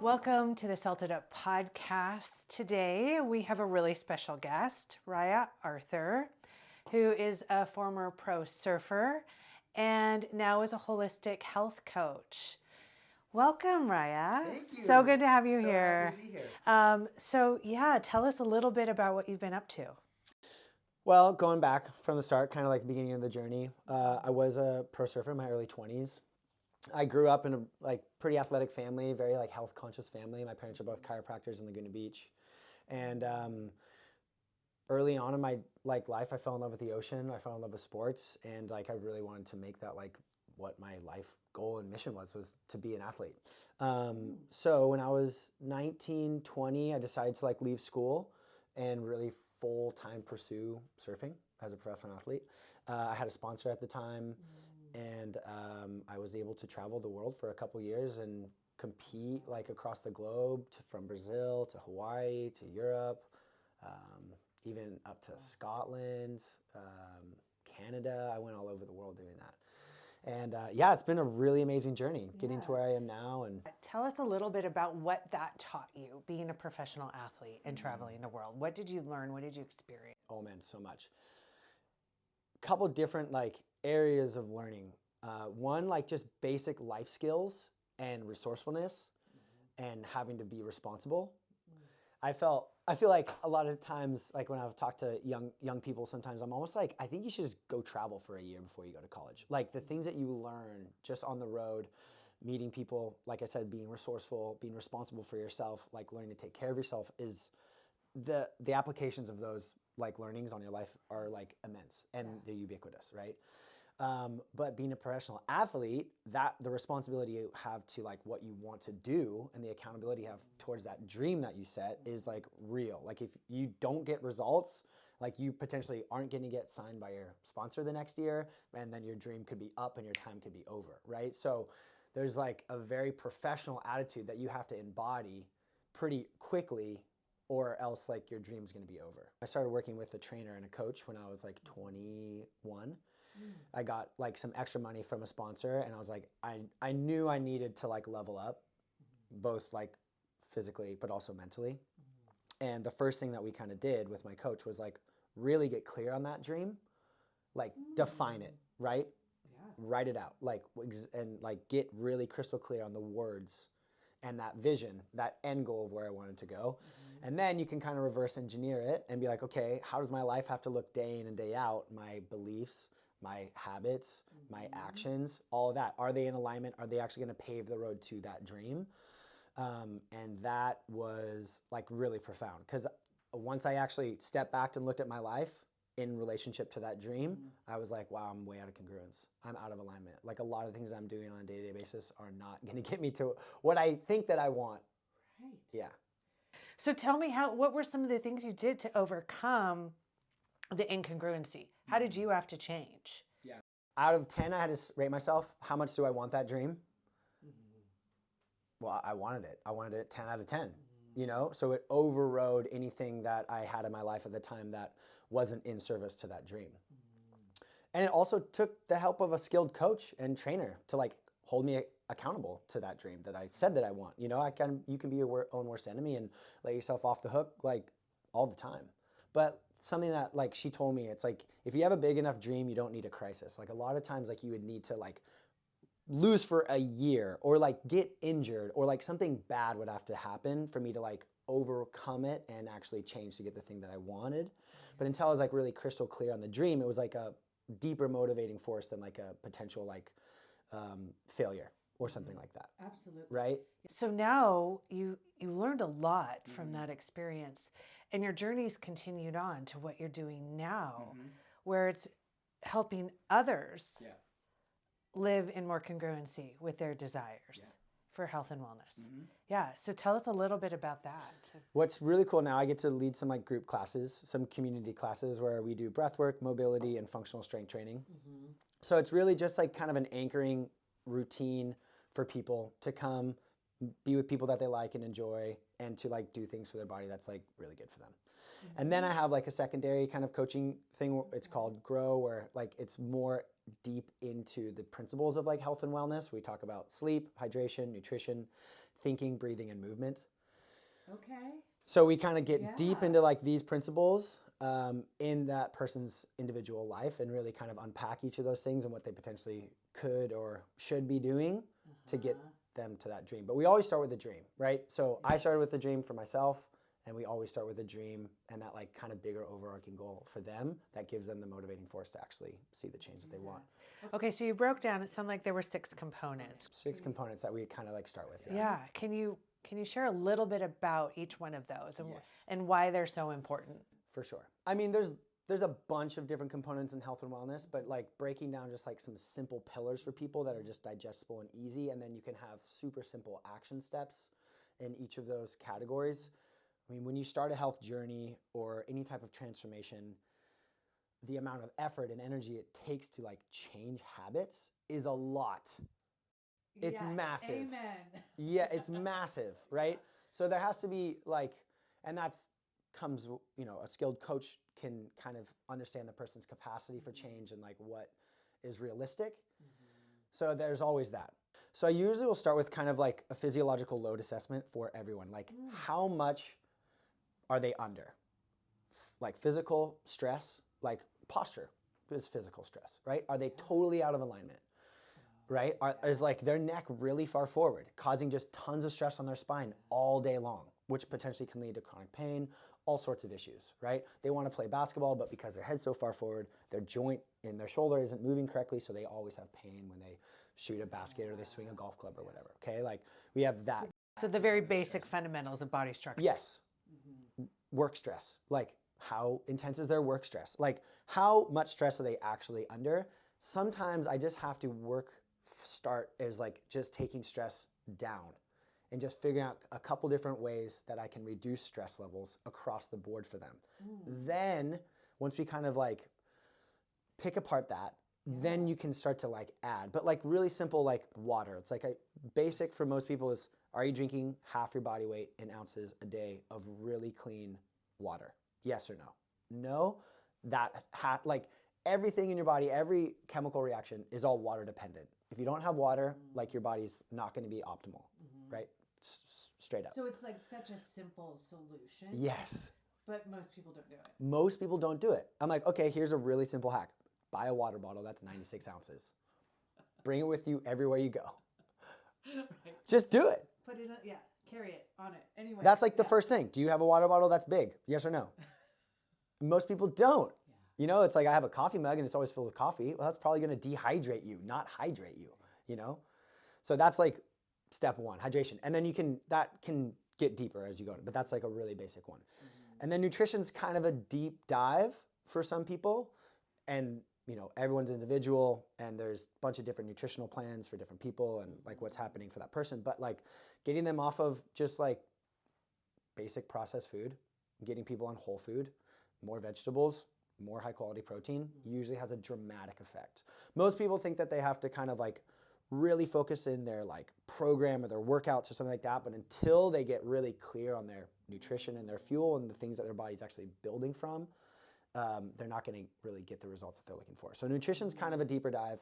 Welcome to the Salted Up podcast. Today we have a really special guest, Ryah Arthur, who is a former pro surfer and now is a holistic health coach. Welcome, Ryah. Thank you. So good to have you So here. happy to be here. Tell us a little bit about what you've been up to. Well, going back from the start, kind of like the beginning of the journey, I was a pro surfer in my early 20s. I grew up in a pretty athletic family, very health conscious family. My parents are both chiropractors in Laguna Beach, and early on in my life, I fell in love with the ocean. I fell in love with sports, and I really wanted to make that what my life goal and mission was to be an athlete. So when I was 19, 20, I decided to leave school and really full-time pursue surfing as a professional athlete. I had a sponsor at the time. And I was able to travel the world for a couple years and compete across the globe, from Brazil to Hawaii to Europe, even up to Scotland, Canada. I went all over the world doing that. And it's been a really amazing journey getting to where I am now. And tell us a little bit about what that taught you, being a professional athlete and traveling the world. What did you learn? What did you experience? Oh man, so much. Couple different areas of learning. One, just basic life skills and resourcefulness, and having to be responsible. I feel like a lot of times, when I've talked to young people, sometimes I'm almost I think you should just go travel for a year before you go to college. The things that you learn just on the road, meeting people, like I said, being resourceful, being responsible for yourself, learning to take care of yourself, is the applications of those learnings on your life are immense, and they're ubiquitous, right? But being a professional athlete, that the responsibility you have to what you want to do and the accountability you have towards that dream that you set is real. If you don't get results, you potentially aren't going to get signed by your sponsor the next year, and then your dream could be up and your time could be over, right? So there's a very professional attitude that you have to embody pretty quickly, or else your dream's going to be over. I started working with a trainer and a coach when I was 21. I got some extra money from a sponsor, and I was I knew I needed to level up, both physically but also mentally. And the first thing that we kind of did with my coach was really get clear on that dream, define it, right? Yeah. Write it out, and get really crystal clear on the words and that vision, that end goal of where I wanted to go. And then you can kind of reverse engineer it and be okay, how does my life have to look day in and day out? My beliefs, my habits, my actions, all of that. Are they in alignment? Are they actually going to pave the road to that dream? And that was really profound, because once I actually stepped back and looked at my life in relationship to that dream, I was wow, I'm way out of congruence. I'm out of alignment. A lot of things I'm doing on a day-to-day basis are not going to get me to what I think that I want. Right. Yeah. So tell me, what were some of the things you did to overcome the incongruency? How did you have to change? Yeah. Out of 10, I had to rate myself. How much do I want that dream? Well, I wanted it. I wanted it 10 out of 10, So it overrode anything that I had in my life at the time that wasn't in service to that dream. And it also took the help of a skilled coach and trainer to hold me accountable to that dream that I said that I want. You can be your own worst enemy and let yourself off the hook all the time. But something that she told me, it's if you have a big enough dream, you don't need a crisis. A lot of times you would need to lose for a year, or get injured, or something bad would have to happen for me to overcome it and actually change to get the thing that I wanted. But until I was really crystal clear on the dream, it was a deeper motivating force than a potential failure or something like that. Absolutely. Right? So now you learned a lot from that experience, and your journey's continued on to what you're doing now, where it's helping others live in more congruency with their desires for health and wellness. Yeah. So tell us a little bit about that. What's really cool now, I get to lead some group classes, some community classes where we do breathwork, mobility, and functional strength training. So it's really just kind of an anchoring routine for people to come be with people that they like and enjoy, and to do things for their body that's really good for them. And then I have a secondary kind of coaching thing. It's called Grow, where it's more deep into the principles of health and wellness. We talk about sleep, hydration, nutrition, thinking, breathing, and movement. Okay. So we kind of get deep into like these principles in that person's individual life and really kind of unpack each of those things and what they potentially could or should be doing to get them to that dream. But we always start with a dream, right? So I started with a dream for myself, and we always start with a dream and that like kind of bigger overarching goal for them that gives them the motivating force to actually see the change that they want. Okay, so you broke down, it sounded like there were 6 components. 6 components that we kind of like start with. Yeah. Can you share a little bit about each one of those and why they're so important? For sure. I mean, there's a bunch of different components in health and wellness, but like breaking down just like some simple pillars for people that are just digestible and easy, and then you can have super simple action steps in each of those categories. I mean, when you start a health journey or any type of transformation, the amount of effort and energy it takes to like change habits is a lot. It's massive. Amen. Yeah, it's massive, right? So there has to be like, and comes, you know, a skilled coach can kind of understand the person's capacity for change and like what is realistic. So there's always that. So I usually will start with kind of like a physiological load assessment for everyone. Like how much are they under? Like physical stress, like posture is physical stress, right? Are they totally out of alignment? Right? Is like their neck really far forward, causing just tons of stress on their spine all day long, which potentially can lead to chronic pain, all sorts of issues, right? They want to play basketball, but because their head's so far forward, their joint in their shoulder isn't moving correctly, so they always have pain when they shoot a basket or they swing a golf club or whatever, okay? Like we have that. So the very basic fundamentals of body structure. Yes. Work stress. Like how intense is their work stress? Like how much stress are they actually under? Sometimes I just have to start as like just taking stress down and just figuring out a couple different ways that I can reduce stress levels across the board for them. Then once we kind of like pick apart that, then you can start to like add, but like really simple, like water. It's like a basic for most people is, are you drinking half your body weight in ounces a day of really clean water? Yes or no? No, like everything in your body, every chemical reaction is all water dependent. If you don't have water, like your body's not going to be optimal, right? Straight up. So it's like such a simple solution. Yes. But most people don't do it. Most people don't do it. I'm like, okay, here's a really simple hack. Buy a water bottle that's 96 ounces. Bring it with you everywhere you go. Right. Just do it. Put it, carry it on it. Anyway. That's like the first thing. Do you have a water bottle that's big? Yes or no? Most people don't. You know, it's like I have a coffee mug and it's always filled with coffee. Well, that's probably going to dehydrate you, not hydrate you, you know? So that's like step 1, hydration. And then that can get deeper as you go, but that's like a really basic one. And then nutrition's kind of a deep dive for some people. And, you know, everyone's individual and there's a bunch of different nutritional plans for different people and like what's happening for that person. But like getting them off of just like basic processed food, getting people on whole food, more vegetables, more high quality protein usually has a dramatic effect. Most people think that they have to kind of like really focus in their like program or their workouts or something like that, but until they get really clear on their nutrition and their fuel and the things that their body's actually building from, they're not going to really get the results that they're looking for. So nutrition's kind of a deeper dive,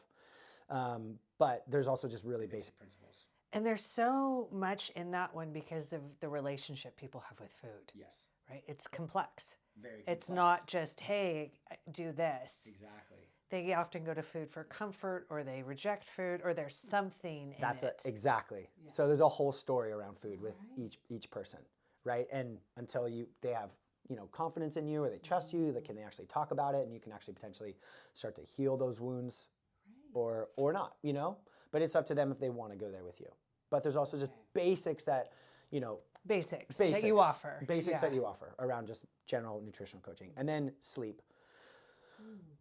but there's also just really basic principles. And there's so much in that one because of the relationship people have with food. Yes. Right? It's complex. Very complex. It's not just, hey, do this. Exactly. They often go to food for comfort or they reject food or there's something in it. Exactly. Yeah. So there's a whole story around food with each person, right? And until they have, you know, confidence in you or they trust you, they can actually talk about it and you can actually potentially start to heal those wounds or not, you know? But it's up to them if they want to go there with you. But there's also just basics that, you know, Basics that you offer. Basics that you offer around just general nutritional coaching. And then sleep.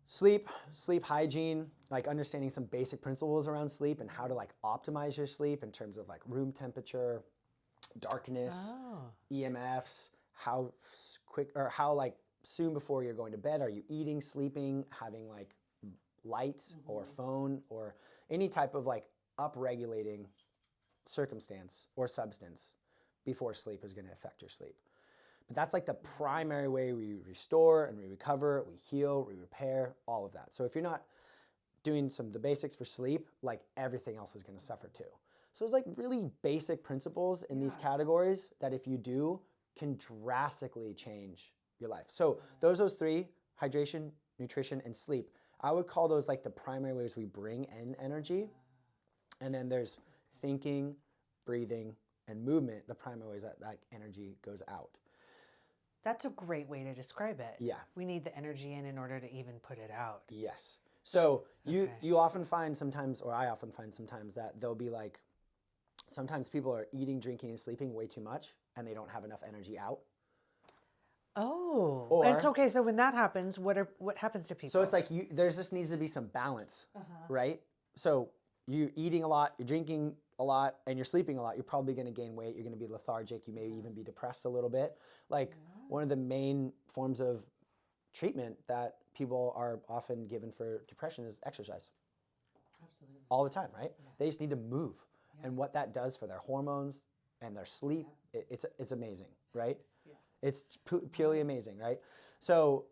Sleep hygiene, like understanding some basic principles around sleep and how to like optimize your sleep in terms of like room temperature, darkness, EMFs, how quick or how like soon before you're going to bed are you eating, sleeping, having like light or phone or any type of like upregulating circumstance or substance before sleep is going to affect your sleep. But that's like the primary way we restore and we recover, we heal, we repair, all of that. So if you're not doing the basics for sleep, like everything else is going to suffer too. So there's like really basic principles in these categories that if you do, can drastically change your life. So those three, hydration, nutrition, and sleep, I would call those like the primary ways we bring in energy. And then there's thinking, breathing, and movement, the primary ways that energy goes out. That's a great way to describe it. Yeah. We need the energy in order to even put it out. Yes. So you often find sometimes, or I often find sometimes, that they'll be like, sometimes people are eating, drinking, and sleeping way too much, and they don't have enough energy out. Oh, Or, it's okay. So when that happens, what happens to people? So it's like there's just needs to be some balance, right? So you eating a lot, you're drinking a lot, and you're sleeping a lot, you're probably going to gain weight. You're going to be lethargic. You may even be depressed a little bit. Like one of the main forms of treatment that people are often given for depression is exercise. Absolutely. All the time, right? Yeah. They just need to move. Yeah. And what that does for their hormones and their sleep, it's amazing, right? Yeah. It's purely amazing, right? So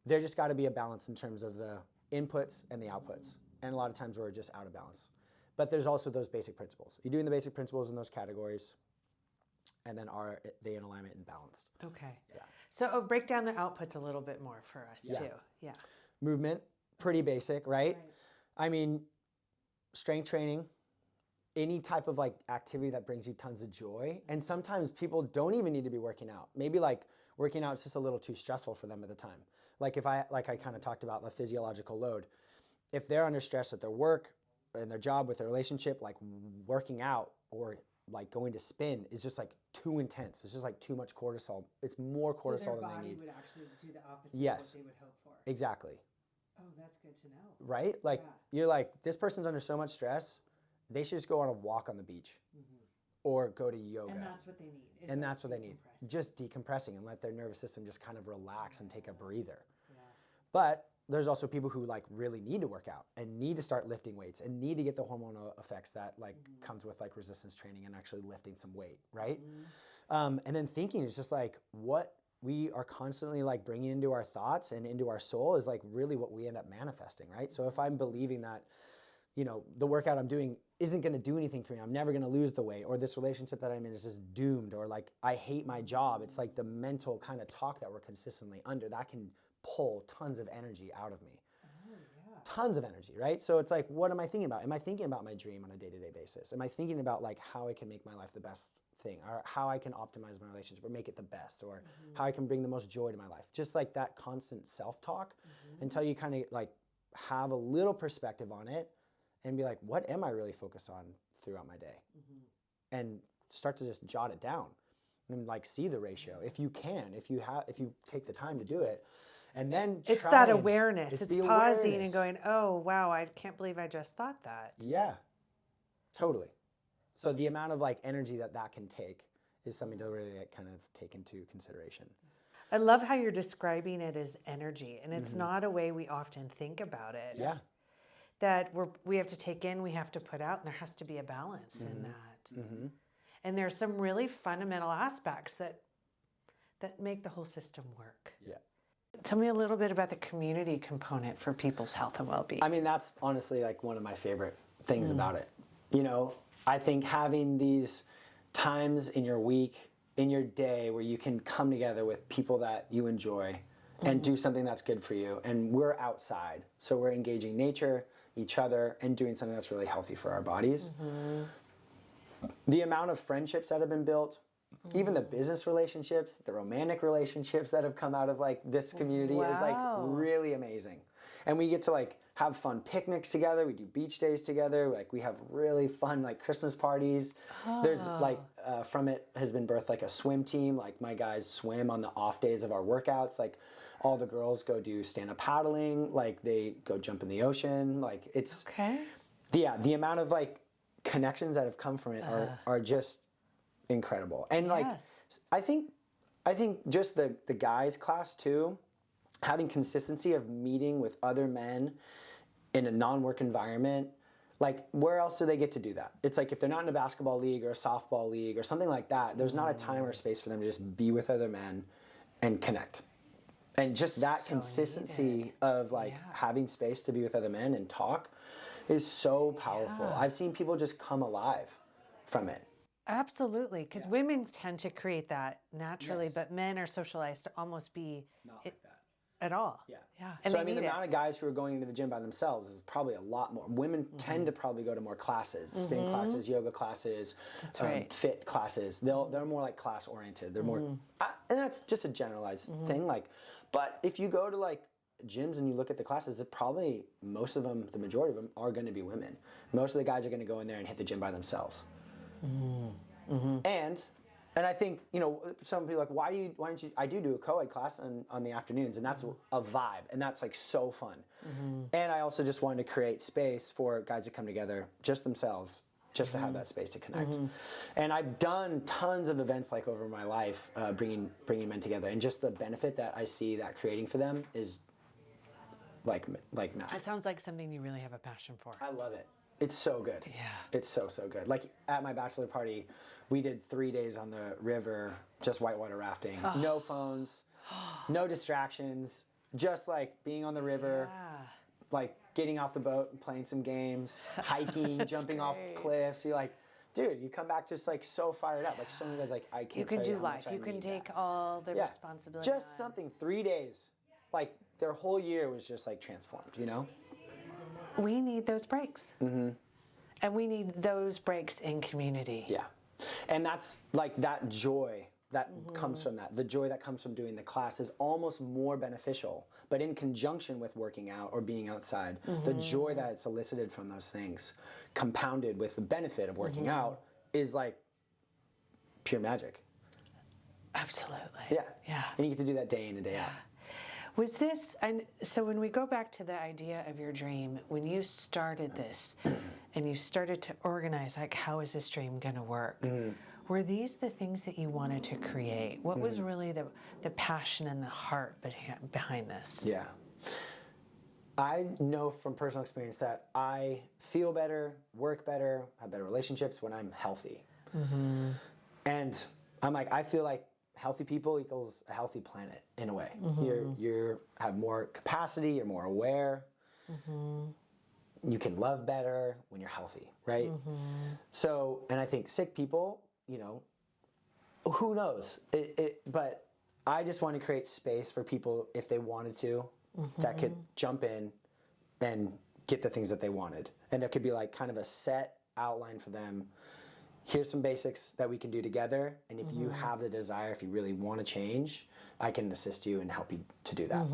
there just got to be a balance in terms of the inputs and the outputs. And a lot of times we're just out of balance. But there's also those basic principles. You're doing the basic principles in those categories, and then are they in alignment and balanced? Okay. Yeah. So break down the outputs a little bit more for us too. Yeah. Movement, pretty basic, right? I mean, strength training, any type of like activity that brings you tons of joy. And sometimes people don't even need to be working out. Maybe like working out is just a little too stressful for them at the time. Like I kind of talked about the physiological load. If they're under stress at their work and their job with their relationship, like working out or like going to spin is just like too intense. It's just like too much cortisol. It's more cortisol than they need. Would actually do the opposite of what they would hope for. Exactly. Oh, that's good to know. Right? Like you're like, this person's under so much stress, they should just go on a walk on the beach or go to yoga. And that's what they need. And that's what they need. Just decompressing and let their nervous system just kind of relax and take a breather. Yeah. But there's also people who like really need to work out and need to start lifting weights and need to get the hormonal effects that like comes with like resistance training and actually lifting some weight, right? And then thinking is just like what we are constantly like bringing into our thoughts and into our soul is like really what we end up manifesting, right? So if I'm believing that, you know, the workout I'm doing isn't going to do anything for me, I'm never going to lose the weight, or this relationship that I'm in is just doomed, or like I hate my job, it's like the mental kind of talk that we're consistently under that can pull tons of energy out of me. Tons of energy, right? So it's like, what am I thinking about? Am I thinking about my dream on a day-to-day basis? Am I thinking about like how I can make my life the best thing, or how I can optimize my relationship or make it the best, or how I can bring the most joy to my life? Just like that constant self-talk until you kind of like have a little perspective on it and be like, what am I really focused on throughout my day? And start to just jot it down and like see the ratio if you can, if you take the time to do it. And then it's that awareness. It's pausing and going, oh, wow, I can't believe I just thought that. Yeah, totally. So the amount of like energy that can take is something to really like, kind of take into consideration. I love how you're describing it as energy, and it's not a way we often think about it. Yeah. That we have to take in, we have to put out, and there has to be a balance in that. And there's some really fundamental aspects that make the whole system work. Yeah. Tell me a little bit about the community component for people's health and well-being. I mean, that's honestly like one of my favorite things about it. You know, I think having these times in your week, in your day, where you can come together with people that you enjoy and do something that's good for you. And we're outside, so we're engaging nature, each other, and doing something that's really healthy for our bodies. The amount of friendships that have been built, even the business relationships, the romantic relationships that have come out of like this community is like really amazing. And we get to like have fun picnics together. We do beach days together. Like we have really fun like Christmas parties. There's like from it has been birthed like a swim team. Like my guys swim on the off days of our workouts. Like all the girls go do stand-up paddling. Like they go jump in the ocean. Like it's the amount of like connections that have come from it are just incredible. And like I think just the guys class too, having consistency of meeting with other men in a non-work environment, like where else do they get to do that? It's like if they're not in a basketball league or a softball league or something like that, there's not a time or space for them to just be with other men and connect. And just that consistency of like having space to be with other men and talk is so powerful. I've seen people just come alive. from it. Absolutely, because women tend to create that naturally, but men are socialized to almost be Not like that. at all. Yeah. And so they I mean, the need amount of guys who are going into the gym by themselves is probably a lot more. Women tend to probably go to more classes, spin classes, yoga classes, fit classes. They're more like class oriented. They're more, and that's just a generalized thing. Like, but if you go to like gyms and you look at the classes, it probably most of them, the majority of them, are going to be women. Most of the guys are going to go in there and hit the gym by themselves. And I think, you know, some people are like, why don't you, I do a co-ed class on the afternoons, and that's a vibe, and that's like so fun. And I also just wanted to create space for guys to come together, just themselves, just to have that space to connect. And I've done tons of events like over my life, bringing men together, and just the benefit that I see that creating for them is like massive. It sounds like something you really have a passion for. I love it. It's so good. Yeah. It's so good. Like at my bachelor party, we did 3 days on the river, just whitewater rafting. No phones, no distractions, just like being on the river, like getting off the boat and playing some games, hiking, jumping off cliffs. You're like, dude, you come back just like so fired up. Like so many guys like, I can't You can tell do you how life. much I You can need take that. all the responsibility. Just something, 3 days. Like their whole year was just like transformed, you know? We need those breaks. And we need those breaks in community. Yeah. And that's like that joy that comes from that. The joy that comes from doing the class is almost more beneficial, but in conjunction with working out or being outside, the joy that it's elicited from those things, compounded with the benefit of working out, is like pure magic. Absolutely. Yeah. And you get to do that day in and day out. Was this, and so when we go back to the idea of your dream, when you started this and you started to organize, like, how is this dream going to work? Were these the things that you wanted to create? What was really the passion and the heart behind this? Yeah. I know from personal experience that I feel better, work better, have better relationships when I'm healthy. And I'm like, I feel like healthy people equals a healthy planet in a way. You have more capacity, you're more aware. You can love better when you're healthy, right? So, and I think sick people, you know, who knows? But I just want to create space for people, if they wanted to, that could jump in and get the things that they wanted. And there could be like kind of a set outline for them. Here's some basics that we can do together. And if you have the desire, if you really want to change, I can assist you and help you to do that.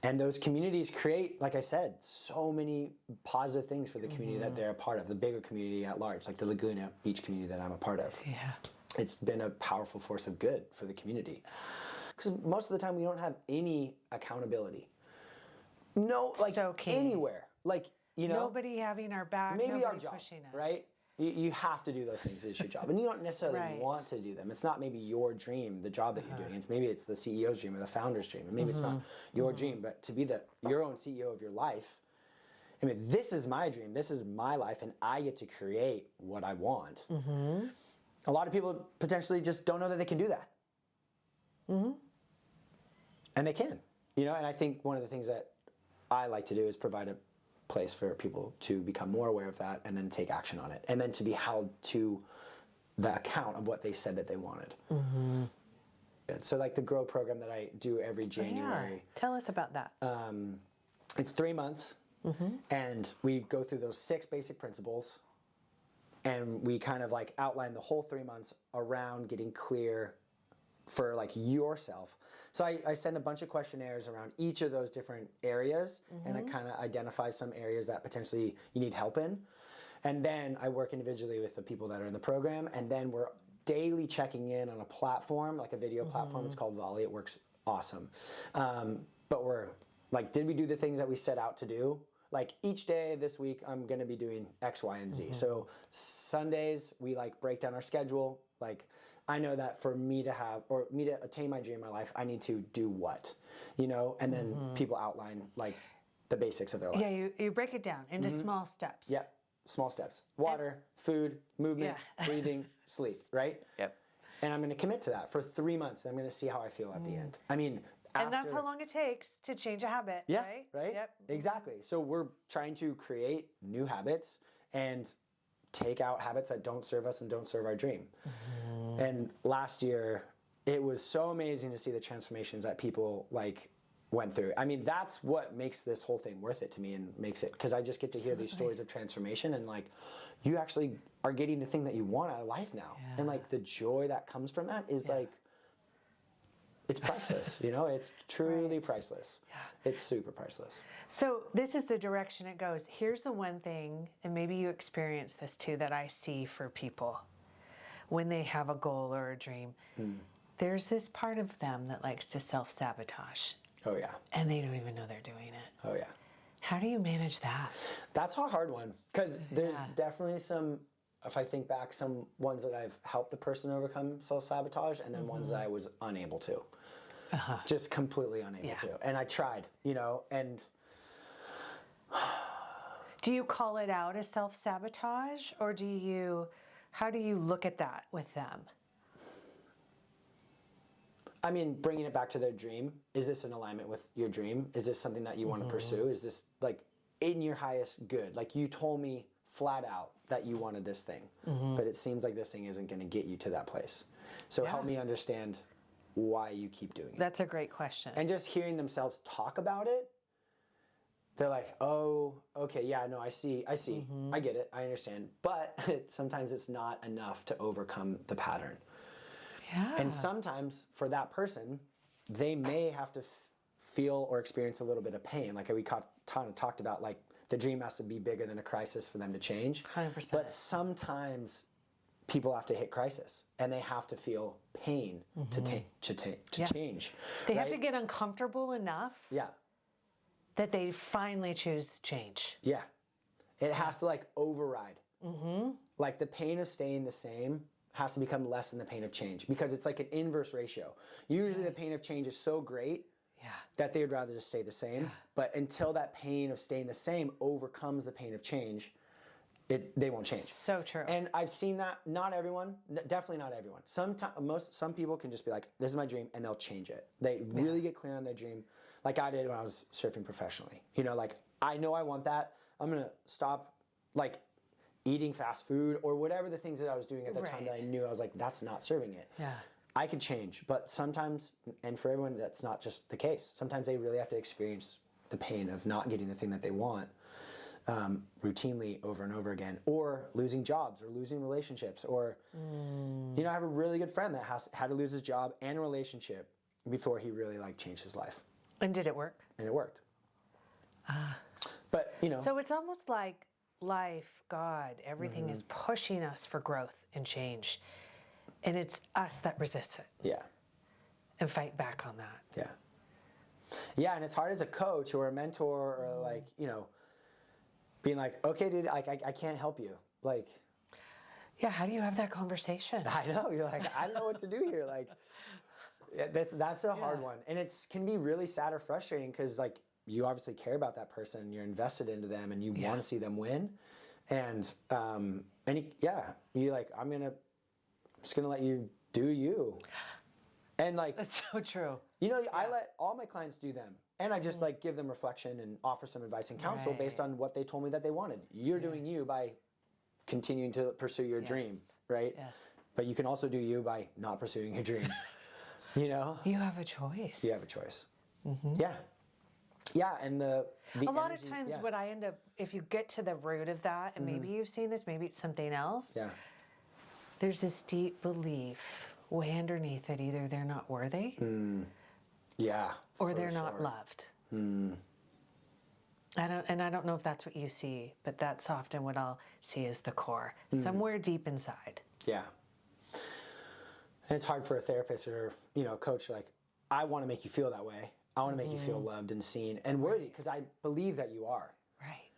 And those communities create, like I said, so many positive things for the community that they're a part of, the bigger community at large, like the Laguna Beach community that I'm a part of. It's been a powerful force of good for the community. Because most of the time we don't have any accountability. No, like anywhere. Like, you know. Nobody having our back, maybe our job, pushing us. right? You have to do those things. It's your job. And you don't necessarily want to do them. It's not maybe your dream, the job that you're doing. Maybe it's the CEO's dream or the founder's dream. And maybe it's not your dream, but to be your own CEO of your life. I mean, this is my dream. This is my life, and I get to create what I want. A lot of people potentially just don't know that they can do that. And they can. You know, and I think one of the things that I like to do is provide a place for people to become more aware of that and then take action on it, and then to be held to the account of what they said that they wanted. So like the GROW program that I do every January. Tell us about that. It's 3 months, and we go through those 6 basic principles, and we kind of like outline the whole 3 months around getting clear for like yourself. So I send a bunch of questionnaires around each of those different areas, and I kind of identify some areas that potentially you need help in. And then I work individually with the people that are in the program, and then we're daily checking in on a platform, like a video platform. It's called Volley. It works awesome. But we're like, did we do the things that we set out to do? Like each day this week, I'm going to be doing X, Y, and Z. So Sundays, we like break down our schedule. Like, I know that for me to have, or me to attain my dream in my life, I need to do what, you know? And then people outline like the basics of their life. Yeah, you break it down into small steps. Yep, small steps. Water, food, movement, breathing, sleep, right? And I'm going to commit to that for 3 months. And I'm going to see how I feel at the end. I mean, and that's how long it takes to change a habit, right? Right? Exactly. So we're trying to create new habits and take out habits that don't serve us and don't serve our dream. And last year, it was so amazing to see the transformations that people like went through. I mean, that's what makes this whole thing worth it to me and makes it, because I just get to hear these stories of transformation and like, you actually are getting the thing that you want out of life now. And like the joy that comes from that is like, it's priceless, you know, it's truly priceless. It's super priceless. So this is the direction it goes. Here's the one thing, and maybe you experience this too, that I see for people when they have a goal or a dream. There's this part of them that likes to self-sabotage. Oh yeah. And they don't even know they're doing it. Oh yeah. How do you manage that? That's a hard one, because there's definitely some, if I think back, some ones that I've helped the person overcome self-sabotage, and then ones that I was unable to. Just completely unable to. And I tried, you know, and... Do you call it out as self-sabotage, or how do you look at that with them? I mean, bringing it back to their dream, is this in alignment with your dream? Is this something that you want to pursue? Is this like in your highest good? Like you told me flat out that you wanted this thing, but it seems like this thing isn't going to get you to that place. So help me understand why you keep doing it. That's a great question. And just hearing themselves talk about it, they're like, oh, okay, yeah, no, I see, I get it, I understand. But sometimes it's not enough to overcome the pattern. Yeah. And sometimes for that person, they may have to feel or experience a little bit of pain. Like we talked about, like the dream has to be bigger than a crisis for them to change. 100%. But sometimes people have to hit crisis and they have to feel pain to change. They have to get uncomfortable enough that they finally choose change. Yeah. It has to like override. Like the pain of staying the same has to become less than the pain of change, because it's like an inverse ratio. Usually the pain of change is so great that they would rather just stay the same. But until that pain of staying the same overcomes the pain of change, they won't change. So true. And I've seen that, not everyone, definitely not everyone. Some people can just be like, this is my dream, and they'll change it. They really get clear on their dream, like I did when I was surfing professionally. You know, like, I know I want that. I'm gonna stop, like, eating fast food or whatever the things that I was doing at the time that I knew I was like, that's not serving it. Yeah. I could change, but sometimes, and for everyone, that's not just the case. Sometimes they really have to experience the pain of not getting the thing that they want routinely over and over again, or losing jobs, or losing relationships, or, you know, I have a really good friend that had to lose his job and relationship before he really like changed his life. And did it work? And it worked. But, you know. So it's almost like life, God, everything is pushing us for growth and change. And it's us that resist it. Yeah. And fight back on that. Yeah. Yeah, and it's hard as a coach or a mentor or like, you know, being like, okay, dude, like, I can't help you. Like. Yeah, how do you have that conversation? I know, you're like, I don't know what to do here. Like, that's a hard one. And it can be really sad or frustrating because like, you obviously care about that person, you're invested into them, and you want to see them win. And you're like, I'm just gonna let you do you. And like, that's so true. You know, I let all my clients do them, and I just like give them reflection and offer some advice and counsel based on what they told me that they wanted. You're doing you by continuing to pursue your dream, right? Yes. But you can also do you by not pursuing your dream. You know, you have a choice. You have a choice. Yeah. Yeah, and a lot of times what I end up, if you get to the root of that, and maybe you've seen this, maybe it's something else. Yeah. There's this deep belief way underneath it, either they're not worthy. Yeah. Or they're not loved. I don't know if that's what you see, but that's often what I'll see as the core, somewhere deep inside. Yeah. And it's hard for a therapist or, you know, a coach, like, I want to make you feel that way. I want to make you feel loved and seen and worthy, because I believe that you are. Right.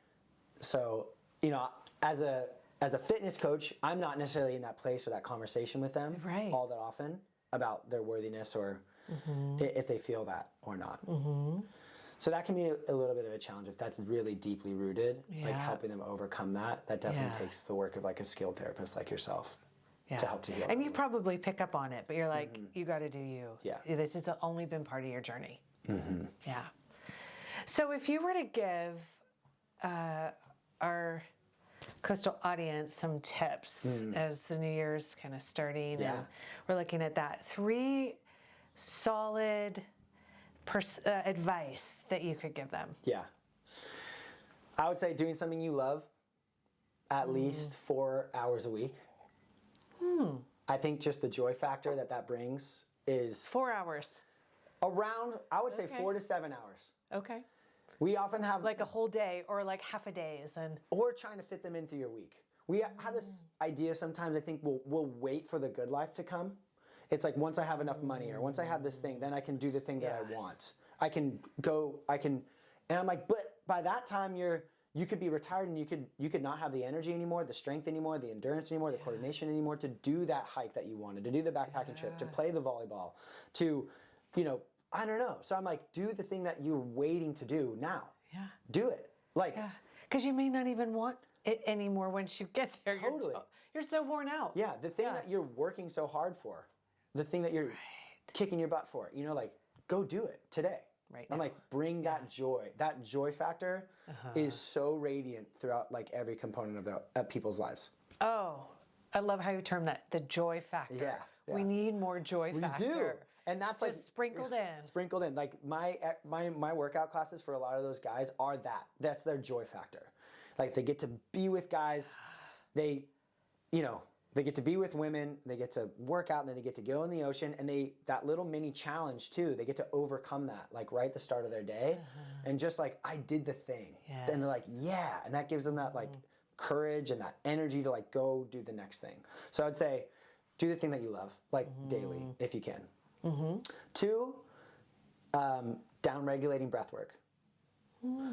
So, you know, as a fitness coach, I'm not necessarily in that place or that conversation with them all that often about their worthiness or if they feel that or not. So that can be a little bit of a challenge if that's really deeply rooted, like helping them overcome that. That definitely takes the work of like a skilled therapist like yourself. To help to heal. And you probably pick up on it, but you're like, you got to do you. Yeah. This has only been part of your journey. Yeah. So if you were to give our coastal audience some tips as the new year's kind of starting, and we're looking at that. 3 solid advice that you could give them. Yeah. I would say doing something you love at least 4 hours a week. I think just the joy factor that brings is 4 hours. Around, I would say 4 to 7 hours. Okay. We often have like a whole day or like half a day's, or trying to fit them in through your week. We have this idea sometimes, I think we'll wait for the good life to come. It's like once I have enough money or once I have this thing, then I can do the thing that I want. And I'm like, but by that time you could be retired and you could not have the energy anymore, the strength anymore, the endurance anymore, the coordination anymore to do that hike that you wanted, to do the backpacking trip, to play the volleyball, to, I don't know. So I'm like, do the thing that you're waiting to do now. Yeah. Do it. Like, because you may not even want it anymore once you get there. Totally. You're so worn out. Yeah. The thing that you're working so hard for, the thing that you're kicking your butt for, like, go do it today. Right. I'm like, bring that joy. That joy factor is so radiant throughout like every component of people's lives. Oh, I love how you term that, the joy factor. Yeah. We need more joy factor. We do. And that's just like sprinkled in. Sprinkled in. Like my workout classes for a lot of those guys are that. That's their joy factor. Like they get to be with guys. They get to be with women. They get to work out, and then they get to go in the ocean. And that little mini challenge too. They get to overcome that, like right at the start of their day, and just like I did the thing. Yes. And they're like, yeah, and that gives them that like courage and that energy to like go do the next thing. So I'd say, do the thing that you love, like daily if you can. 2, down-regulating breath work.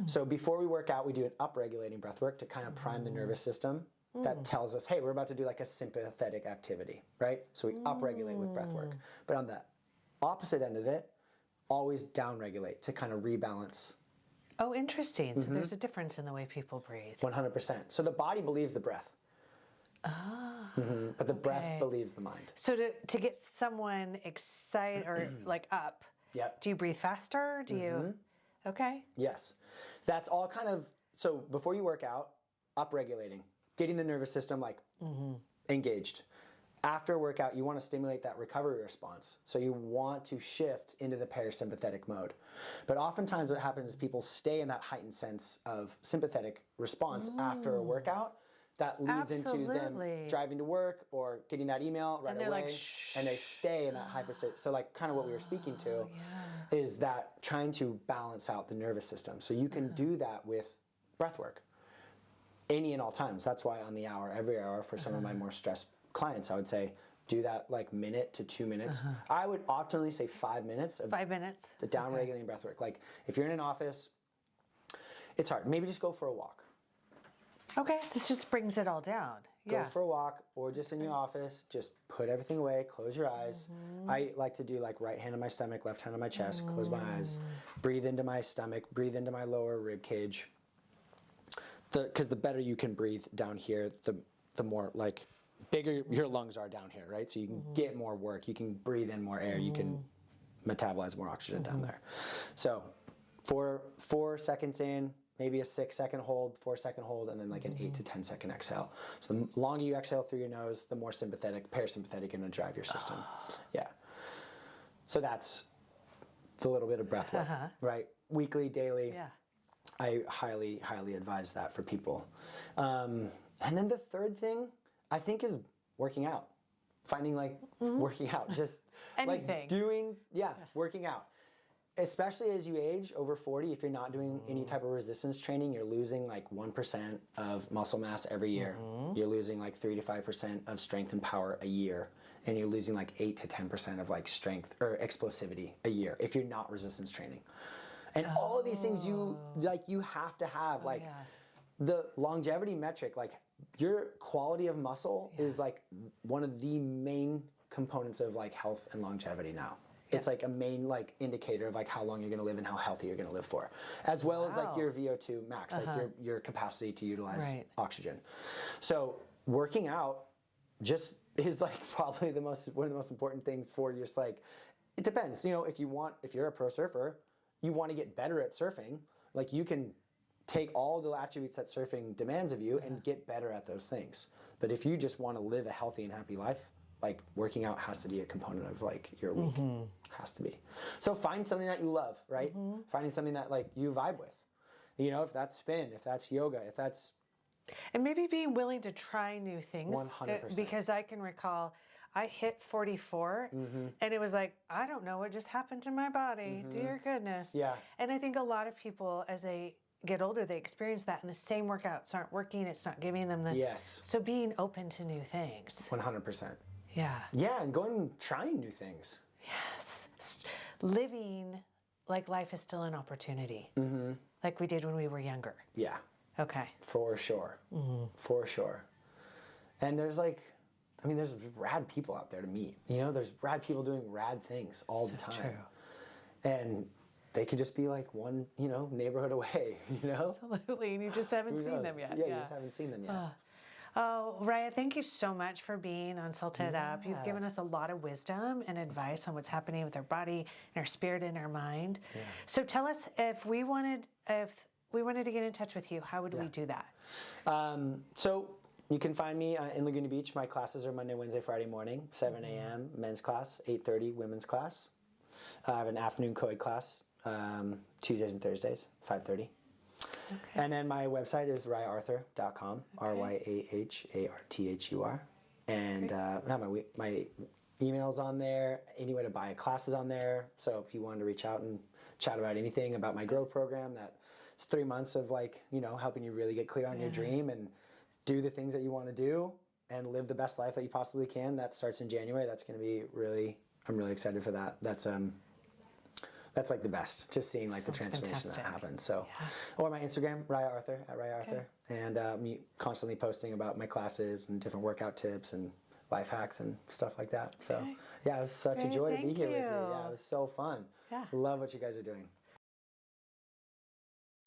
So before we work out, we do an up-regulating breath work to kind of prime the nervous system. That tells us, hey, we're about to do like a sympathetic activity, right? So we up-regulate with breath work. But on the opposite end of it, always down-regulate to kind of rebalance. Oh, interesting. So there's a difference in the way people breathe. 100%. So the body believes the breath. But the breath believes the mind. So to get someone excited or like up, do you breathe faster? Do you? Okay. Yes. That's all kind of, so before you work out, up-regulating, getting the nervous system like engaged. After a workout, you want to stimulate that recovery response. So you want to shift into the parasympathetic mode. But oftentimes what happens is people stay in that heightened sense of sympathetic response after a workout. That leads into them driving to work or getting that email right away. Like, and they stay in that hypostatic. So like kind of what we were speaking to is that trying to balance out the nervous system. So you can do that with breath work any and all times. That's why on the hour, every hour for some of my more stressed clients, I would say do that like minute to 2 minutes. I would optimally say 5 minutes. 5 minutes. The down-regulating breath work. Like if you're in an office, it's hard. Maybe just go for a walk. Okay, this just brings it all down. Go for a walk, or just in your office, just put everything away, close your eyes. I like to do like right hand on my stomach, left hand on my chest, close my eyes, breathe into my stomach, breathe into my lower rib cage. Because the better you can breathe down here, the more like bigger your lungs are down here, right? So you can get more work, you can breathe in more air, you can metabolize more oxygen down there. So 4 seconds in, maybe a 6 second hold, 4 second hold, and then like an 8 to 10 second exhale. So the longer you exhale through your nose, the more sympathetic, parasympathetic you're gonna drive your system. Yeah. So that's the little bit of breath work, right? Weekly, daily. Yeah. I highly, highly advise that for people. And then the third thing I think is working out. Finding like working out, just like working out. Especially as you age over 40, if you're not doing any type of resistance training, you're losing like 1% of muscle mass every year. You're losing like 3 to 5% of strength and power a year. And you're losing like 8 to 10% of like strength or explosivity a year if you're not resistance training. And all of these things you have to have the longevity metric, like your quality of muscle is like one of the main components of like health and longevity now. It's like a main like indicator of like how long you're going to live and how healthy you're going to live for, as well as like your VO2 max, like your capacity to utilize oxygen. So working out just is like probably one of the most important things for just like, it depends. If you're a pro surfer, you want to get better at surfing, like you can take all the attributes that surfing demands of you and get better at those things. But if you just want to live a healthy and happy life, like working out has to be a component of like your week. Has to be. So find something that you love, right? Finding something that like you vibe with. You know, if that's spin, if that's yoga, if that's... And maybe being willing to try new things. 100%. Because I can recall I hit 44 and it was like, I don't know what just happened to my body. Dear goodness. Yeah. And I think a lot of people, as they get older, they experience that, and the same workouts aren't working. It's not giving them the... Yes. So being open to new things. 100%. Yeah. Yeah, and going and trying new things. Yes. Living like life is still an opportunity. Like we did when we were younger. Yeah. Okay. For sure. For sure. And there's like, I mean, there's rad people out there to meet. You know, there's rad people doing rad things all the time. True. And they could just be like one, you know, neighborhood away, you know? Absolutely. And you just haven't seen them yet. Yeah, you just haven't seen them yet. Oh, Ryah, thank you so much for being on Salted Up. You've given us a lot of wisdom and advice on what's happening with our body and our spirit and our mind. Yeah. So tell us, if we wanted to get in touch with you, how would we do that? So you can find me in Laguna Beach. My classes are Monday, Wednesday, Friday morning, 7 a.m. men's class, 8:30 women's class. I have an afternoon co-ed class, Tuesdays and Thursdays, 5:30. Okay. And then my website is ryaharthur.com, RYAHARTHUR. And my email's on there. Any way to buy a class is on there. So if you wanted to reach out and chat about anything about my Grow program, that's 3 months of like, you know, helping you really get clear on your dream and do the things that you want to do and live the best life that you possibly can. That starts in January. That's going to be I'm really excited for that. That's like the best, just seeing like the transformation that happens. So, or my Instagram, Ryah Arthur, at Ryah Arthur. And me constantly posting about my classes and different workout tips and life hacks and stuff like that. So yeah, it was such a joy to be here with you. Yeah, it was so fun. Yeah. Love what you guys are doing.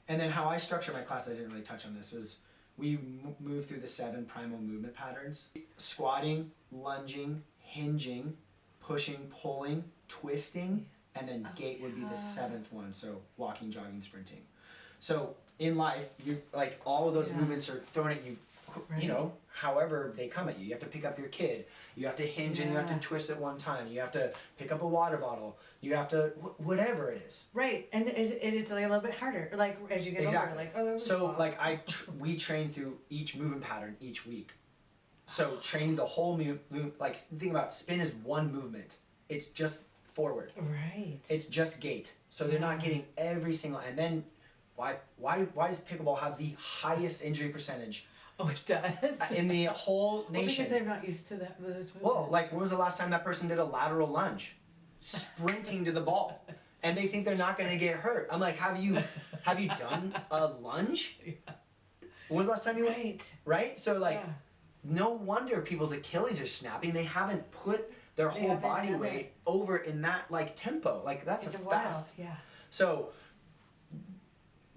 And then how I structure my class, I didn't really touch on this, was we move through the 7 primal movement patterns. Squatting, lunging, hinging, pushing, pulling, twisting, and then gait would be the 7th one. So walking, jogging, sprinting. So in life, you like all of those movements are thrown at you, you know, however they come at you. You have to pick up your kid. You have to hinge and you have to twist at one time. You have to pick up a water bottle. You have to, whatever it is. Right. And it's like a little bit harder, like as you get older. Like, oh, so like we train through each movement pattern each week. So training the whole like think about spin is one movement. It's just forward. Right. It's just gait. So they're not getting every single, and then why does pickleball have the highest injury percentage? Oh, it does? In the whole nation. Well, because they're not used to those movements. Well, like when was the last time that person did a lateral lunge? Sprinting to the ball. And they think they're not going to get hurt. I'm like, have you done a lunge? When was the last time you Right? So like, no wonder people's Achilles are snapping. They haven't put their whole body weight over in that like tempo. Like that's a fast. Yeah. So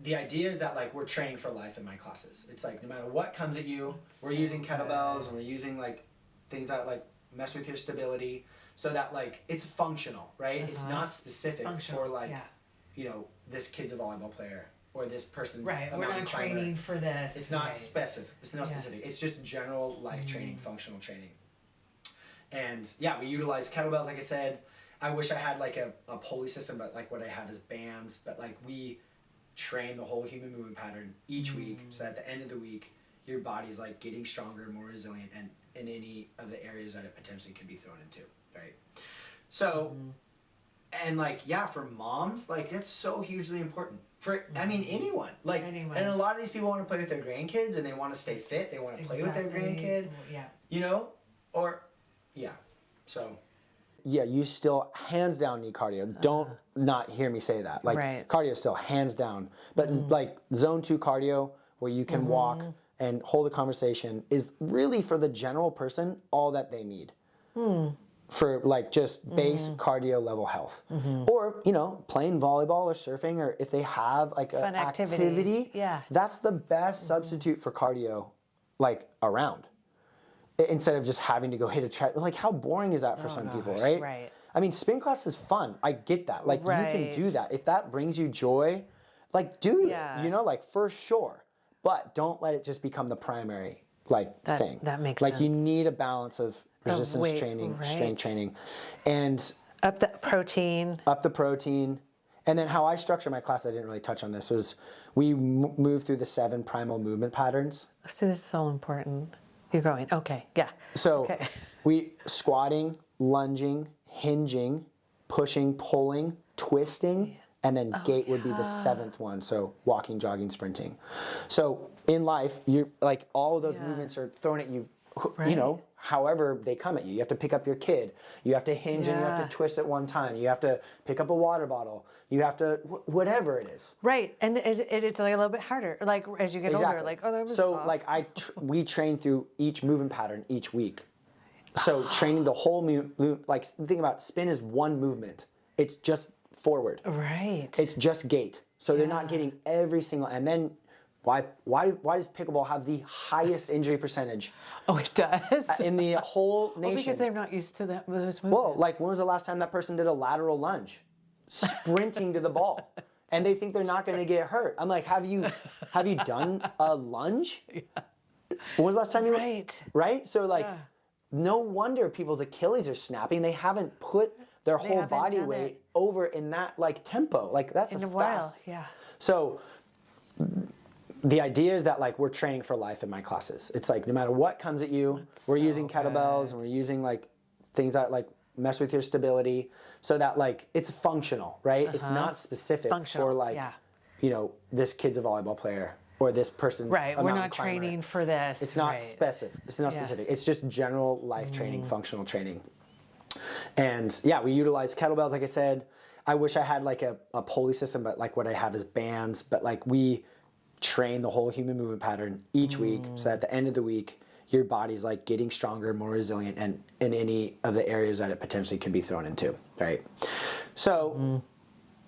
the idea is that like we're training for life in my classes. It's like no matter what comes at you, we're using kettlebells and we're using like things that like mess with your stability so that like it's functional, right? It's not specific for like, you know, this kid's a volleyball player or this person's a we're mountain not climber. Training for this. It's not specific. It's not specific. It's just general life training, functional training. And yeah, we utilize kettlebells, like I said. I wish I had like a pulley system, but like what I have is bands. But like we train the whole human movement pattern each week, so at the end of the week, your body's like getting stronger, more resilient, and in any of the areas that it potentially could be thrown into, right? So, and like, yeah, for moms, like that's so hugely important. For, I mean, anyone. Like, and a lot of these people want to play with their grandkids and they want to stay fit. They want to play with their grandkid, you know, or... Yeah, so. Yeah, you still hands down need cardio. Don't not hear me say that. Like cardio still hands down. But like zone 2 cardio where you can walk and hold a conversation is really for the general person all that they need. For like just base cardio level health. Or, you know, playing volleyball or surfing, or if they have like an activity, that's the best substitute for cardio like around. Instead of just having to go hit a treadmill. Like, how boring is that for some people, right? Right. I mean, spin class is fun. I get that. Like, you can do that. If that brings you joy, like do Yeah. it, you know, like for sure. But don't let it just become the primary thing. That makes like you sense. need a balance of resistance weight, training, right. strength training, and Up the protein. And then how I structure my class, I didn't really touch on this, was we move through the 7 primal movement patterns. See, this is so important. You're going, okay, yeah. So Okay. we squatting, lunging, hinging, pushing, pulling, twisting, and then gait would be the 7th one. So walking, jogging, sprinting. So in life, you're like all of those movements are thrown at you, you know, however they come at you. You have to pick up your kid. You have to hinge and you have to twist at one time. You have to pick up a water bottle. You have to, whatever it is. Right, and it's like a little bit harder, like as you get older, like, oh, that was so tough. like we train through each movement pattern each week. So training the whole like think about spin is one movement. It's just forward. Right. It's just gait. So they're not getting every single. And then why does pickleball have the highest injury percentage? Oh, it does. In the whole nation? Well, because they're not used to those movements. Well, like when was the last time that person did a lateral lunge, sprinting to the ball, and they think they're not going to get hurt? I'm like, have you done a lunge? Yeah. When was the last time you? Right. So like. Yeah. No wonder people's Achilles are snapping. They haven't put their whole body weight over in that like tempo. Like that's in a while, fast. yeah. So the idea is that like we're training for life in my classes. It's like no matter what comes at you, we're using kettlebells and we're using like things that like mess with your stability so that like it's functional, right? It's not specific for like, you know, this kid's a volleyball player. Or this person's right. a We're not climber. training for this. It's not specific. It's not specific. It's just general life training, functional training. And yeah, we utilize kettlebells. Like I said, I wish I had like a pulley system, but like what I have is bands. But like we train the whole human movement pattern each week, so at the end of the week, your body's like getting stronger, more resilient, and in any of the areas that it potentially could be thrown into, right? So.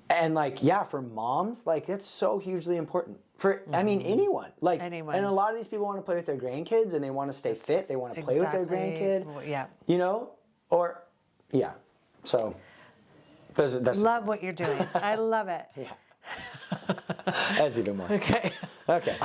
And like, yeah, for moms, like it's so hugely important. For, I mean, anyone. Like, anyone. And a lot of these people want to play with their grandkids and they want to stay fit. They want to play with their grandkid. Yeah. You know? Or, yeah. So, that's love what you're doing. I love it. Yeah. That's even more. Okay. Okay.